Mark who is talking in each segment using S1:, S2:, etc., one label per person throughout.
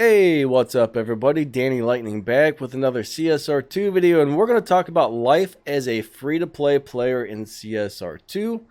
S1: Hey, what's up everybody? Danny Lightning back with another CSR2 video, and we're going to talk about life as a free-to-play player in CSR2.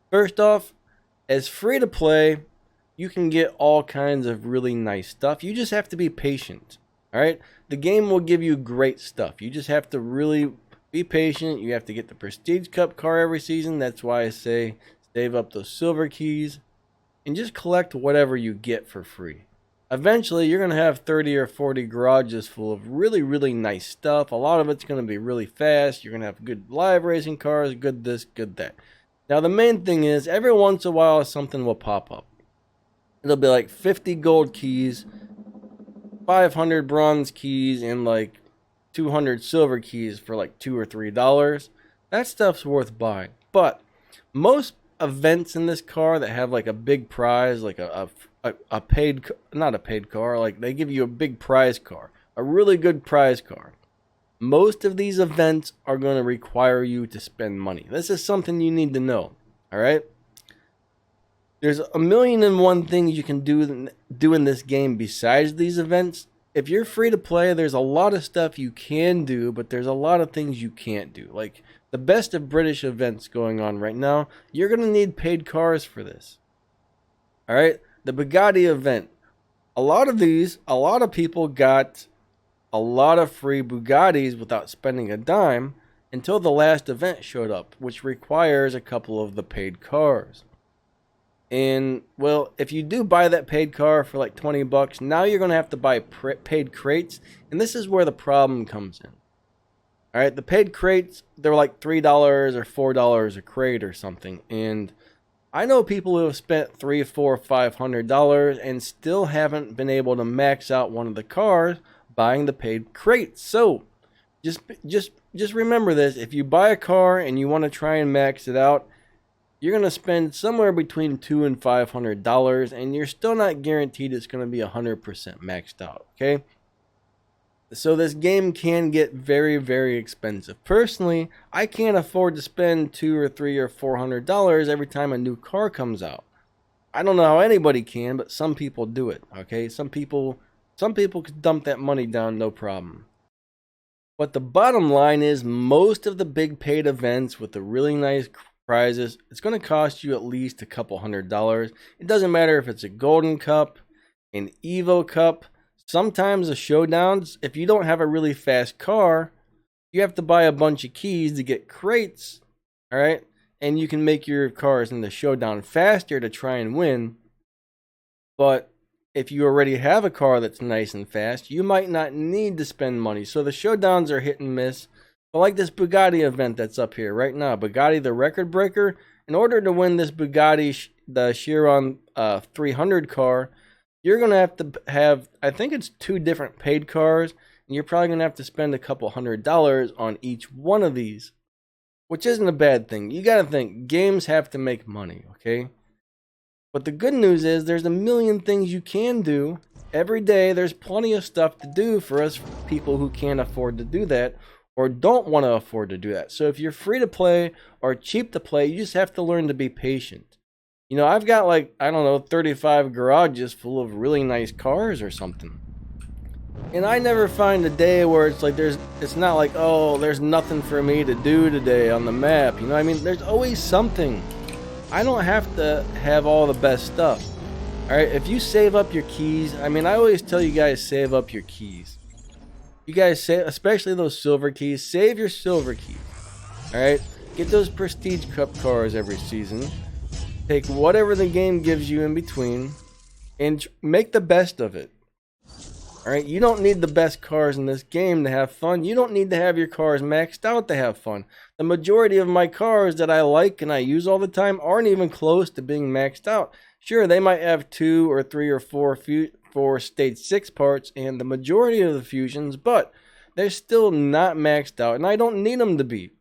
S1: First off, as free-to-play, you can get all kinds of really nice stuff. You just have to be patient, alright? The game will give you great stuff. You just have to really be patient. You have to get the Prestige Cup car every season. That's why I say save up those silver keys and just collect whatever you get for free. Eventually, you're going to have 30 or 40 garages full of really nice stuff. A lot of it's going to be really fast. You're going to have good live racing cars, good this, good that. Now, the main thing is, every once in a while, something will pop up. It'll be like 50 gold keys, 500 bronze keys, and like 200 silver keys for like $2 or $3. That stuff's worth buying. But most events in this car that have like a big prize, like a paid, not a paid car, like they give you a big prize car, a really good prize car. Most of these events are going to require you to spend money. This is something you need to know. All right. There's a million and one things you can do in this game besides these events. If you're free to play, there's a lot of stuff you can do, but there's a lot of things you can't do. Like the best of British events going on right now, you're going to need paid cars for this. All right. The Bugatti event. A lot of people got a lot of free Bugattis without spending a dime until the last event showed up, which requires a couple of the paid cars. And, well, if you do buy that paid car for like 20 bucks, now you're going to have to buy paid crates. And this is where the problem comes in. All right, the paid crates, they're like $3 or $4 a crate or something. And I know people who have spent $300, $400, $500 and still haven't been able to max out one of the cars buying the paid crates. So just remember this: if you buy a car and you want to try and max it out, you're going to spend somewhere between $200 and $500, and you're still not guaranteed it's going to be 100% maxed out. Okay. So this game can get very expensive. Personally, I can't afford to spend $200 or $300 or $400 every time a new car comes out. I don't know how anybody can, but some people do it. Okay, some people could dump that money down, no problem. But the bottom line is, most of the big paid events with the really nice prizes, it's going to cost you at least a couple $100. It doesn't matter if it's a Golden Cup, an Evo Cup. Sometimes the showdowns, if you don't have a really fast car, you have to buy a bunch of keys to get crates, all right? And you can make your cars in the showdown faster to try and win. But if you already have a car that's nice and fast, you might not need to spend money. So the showdowns are hit and miss. But like this Bugatti event that's up here right now, Bugatti the Record Breaker, in order to win this Bugatti, the Chiron 300 car, you're going to have, I think it's 2 different paid cars, and you're probably going to have to spend a couple $100 on each one of these, which isn't a bad thing. You got to think, games have to make money, okay? But the good news is there's a million things you can do. Every day there's plenty of stuff to do for us people who can't afford to do that or don't want to afford to do that. So if you're free to play or cheap to play, you just have to learn to be patient. You know, I've got like, I don't know, 35 garages full of really nice cars or something. And I never find a day where it's like it's not like, oh, there's nothing for me to do today on the map. You know what I mean? There's always something. I don't have to have all the best stuff. All right, if you save up your keys, I mean, I always tell you guys, save up your keys. You guys save, especially those silver keys, save your silver keys. All right, get those Prestige Cup cars every season. Take whatever the game gives you in between and make the best of it. Alright, you don't need the best cars in this game to have fun. You don't need to have your cars maxed out to have fun. The majority of my cars that I like and I use all the time aren't even close to being maxed out. Sure, they might have 2 or 3 or 4 stage 6 parts and the majority of the fusions, but they're still not maxed out and I don't need them to be.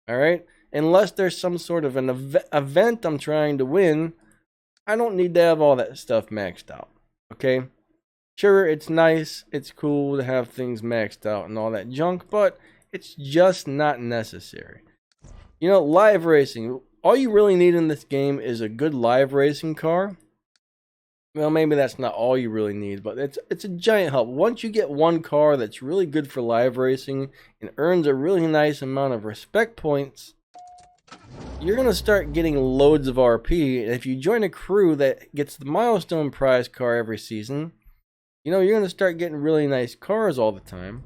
S1: Alright? Unless there's some sort of an event I'm trying to win, I don't need to have all that stuff maxed out. Okay? Sure, it's nice, it's cool to have things maxed out and all that junk, but it's just not necessary. You know, live racing. All you really need in this game is a good live racing car Well, maybe that's not all you really need, but it's a giant help. Once you get one car that's really good for live racing and earns a really nice amount of respect points, you're going to start getting loads of RP. And if you join a crew that gets the milestone prize car every season, you know, you're going to start getting really nice cars all the time.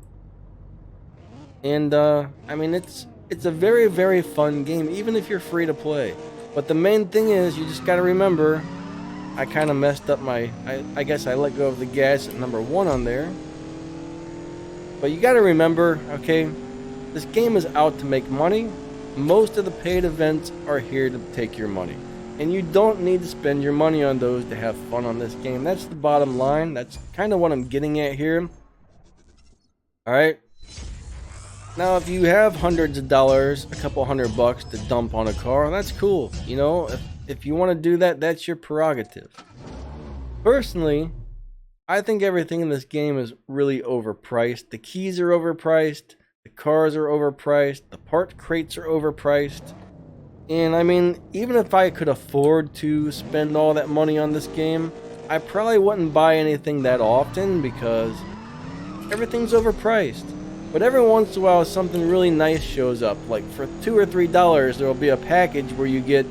S1: And I mean, it's a very, very fun game, even if you're free to play. But the main thing is, you just got to remember, I kind of messed up I guess I let go of the gas at number 1 on there. But you got to remember, okay, this game is out to make money. Most of the paid events are here to take your money. And you don't need to spend your money on those to have fun on this game. That's the bottom line. That's kind of what I'm getting at here. Alright. Now, if you have hundreds of dollars, a couple $100 to dump on a car, that's cool. You know, if you want to do that, that's your prerogative. Personally, I think everything in this game is really overpriced. The keys are overpriced, the cars are overpriced, the part crates are overpriced. And I mean, even if I could afford to spend all that money on this game, I probably wouldn't buy anything that often because everything's overpriced. But every once in a while, something really nice shows up. Like for $2 or $3, there will be a package where you get,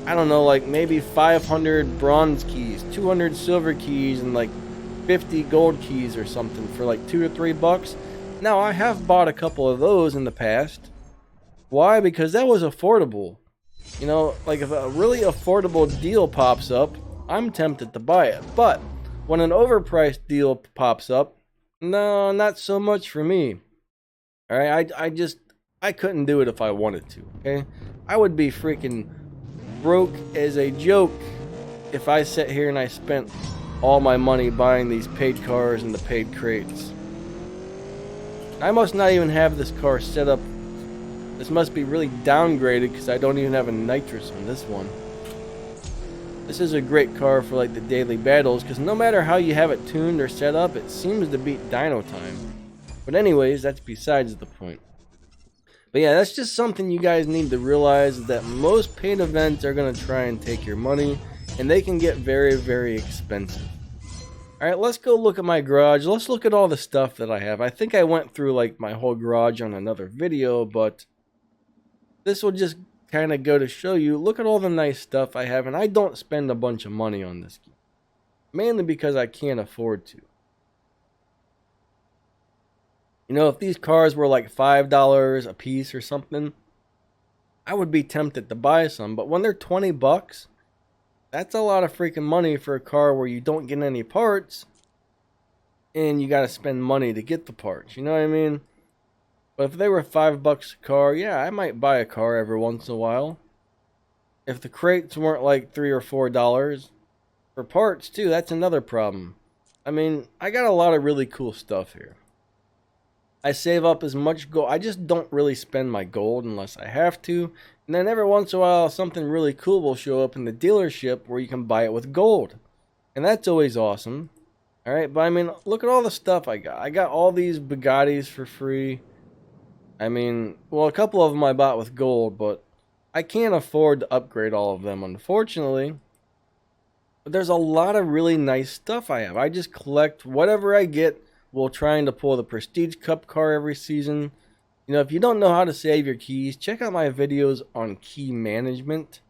S1: I don't know, like maybe 500 bronze keys, 200 silver keys, and like 50 gold keys or something for like $2 or $3. Now, I have bought a couple of those in the past. Why? Because that was affordable. You know, like if a really affordable deal pops up, I'm tempted to buy it. But when an overpriced deal pops up, no, not so much for me. Alright, I couldn't do it if I wanted to, okay? I would be freaking broke as a joke if I sat here and I spent all my money buying these paid cars and the paid crates. I must not even have this car set up. This must be really downgraded because I don't even have a nitrous on this one. This is a great car for like the daily battles because no matter how you have it tuned or set up, it seems to beat dyno time. But anyways, that's besides the point. But yeah, that's just something you guys need to realize, is that most paid events are going to try and take your money, and they can get very, very expensive. Alright, let's go look at my garage. Let's look at all the stuff that I have. I think I went through like my whole garage on another video, but this will just kind of go to show you, look at all the nice stuff I have, and I don't spend a bunch of money on this game. Mainly because I can't afford to. You know, if these cars were like $5 a piece or something, I would be tempted to buy some, but when they're $20, that's a lot of freaking money for a car where you don't get any parts, and you gotta spend money to get the parts, you know what I mean? But if they were $5 a car, yeah, I might buy a car every once in a while. If the crates weren't like $3 or $4 for parts too, that's another problem. I mean, I got a lot of really cool stuff here. I save up as much gold. I just don't really spend my gold unless I have to. And then every once in a while, something really cool will show up in the dealership where you can buy it with gold. And that's always awesome. Alright, but I mean, look at all the stuff I got. I got all these Bugattis for free. I mean, well, a couple of them I bought with gold, but I can't afford to upgrade all of them, unfortunately. But there's a lot of really nice stuff I have. I just collect whatever I get while trying to pull the Prestige Cup car every season. You know, if you don't know how to save your keys, check out my videos on key management.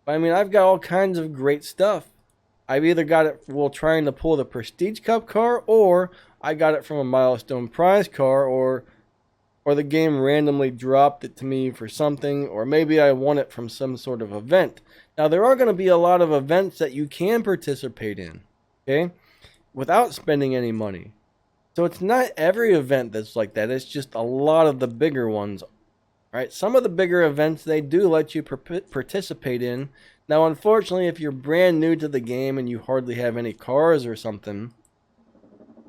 S1: But I mean, I've got all kinds of great stuff. I've either got it while trying to pull the Prestige Cup car, or I got it from a milestone prize car, or the game randomly dropped it to me for something, or maybe I won it from some sort of event. Now, there are going to be a lot of events that you can participate in, okay, without spending any money. So it's not every event that's like that. It's just a lot of the bigger ones. All right, some of the bigger events, they do let you participate in. Now, unfortunately, if you're brand new to the game and you hardly have any cars or something,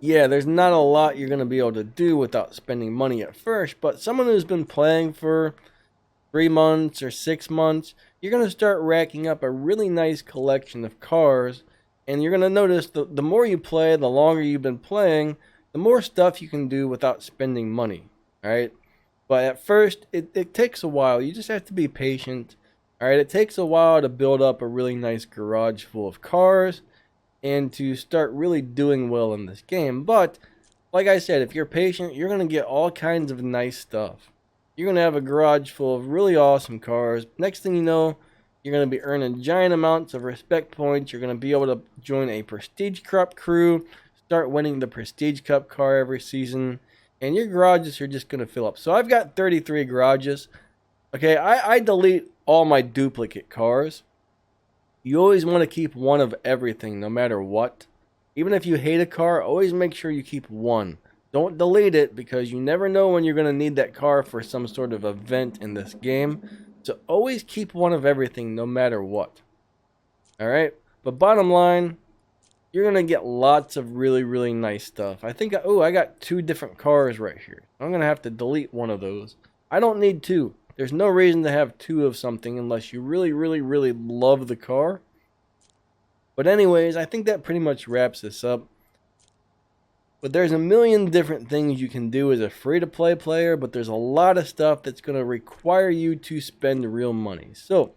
S1: yeah, there's not a lot you're going to be able to do without spending money at first. But someone who's been playing for 3 months or 6 months, you're going to start racking up a really nice collection of cars. And you're going to notice the more you play, the longer you've been playing, the more stuff you can do without spending money. Alright? But at first, it takes a while. You just have to be patient. Alright? It takes a while to build up a really nice garage full of cars. and to start really doing well in this game. But like I said, if you're patient, you're going to get all kinds of nice stuff. You're going to have a garage full of really awesome cars. Next thing you know, you're going to be earning giant amounts of respect points. You're going to be able to join a Prestige Cup crew, start winning the Prestige Cup car every season, and your garages are just going to fill up. So I've got 33 garages. Okay, I delete all my duplicate cars. You always want to keep one of everything, no matter what. Even if you hate a car, always make sure you keep one. Don't delete it, because you never know when you're going to need that car for some sort of event in this game. So always keep one of everything, no matter what. Alright? But bottom line, you're going to get lots of really, really nice stuff. I think, I got 2 different cars right here. I'm going to have to delete one of those. I don't need 2. There's no reason to have 2 of something unless you really, really, really love the car. But anyways, I think that pretty much wraps this up. But there's a million different things you can do as a free-to-play player, but there's a lot of stuff that's going to require you to spend real money. So,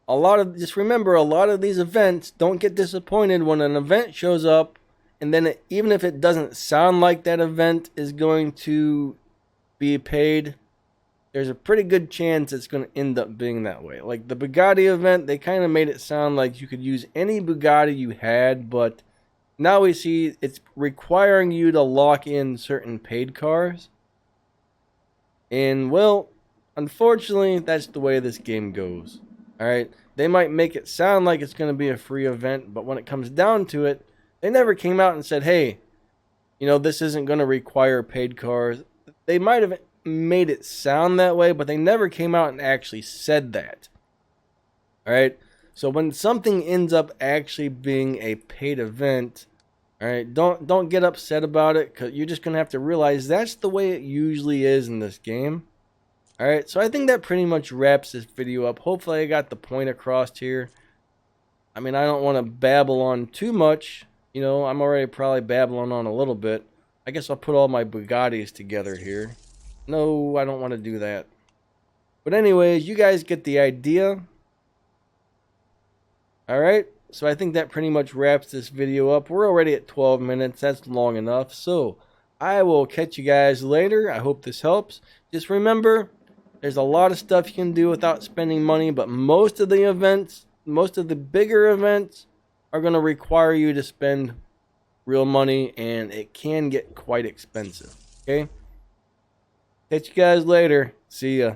S1: just remember, a lot of these events, don't get disappointed when an event shows up, and then even if it doesn't sound like that event is going to be paid, there's a pretty good chance it's going to end up being that way. Like the Bugatti event, they kind of made it sound like you could use any Bugatti you had, but now we see it's requiring you to lock in certain paid cars. And, well, unfortunately, that's the way this game goes. Alright, they might make it sound like it's going to be a free event, but when it comes down to it, they never came out and said, hey, this isn't going to require paid cars. They might have made it sound that way, but they never came out and actually said that. Alright, so when something ends up actually being a paid event, alright, don't get upset about it, because you're just going to have to realize that's the way it usually is in this game. Alright, so I think that pretty much wraps this video up. Hopefully I got the point across here. I mean, I don't want to babble on too much. I'm already probably babbling on a little bit. I guess I'll put all my Bugattis together here. No, I don't want to do that. But anyways, you guys get the idea. Alright, so I think that pretty much wraps this video up. We're already at 12 minutes. That's long enough. So, I will catch you guys later. I hope this helps. Just remember, there's a lot of stuff you can do without spending money, but most of the bigger events are going to require you to spend real money, and it can get quite expensive. Okay? Catch you guys later. See ya.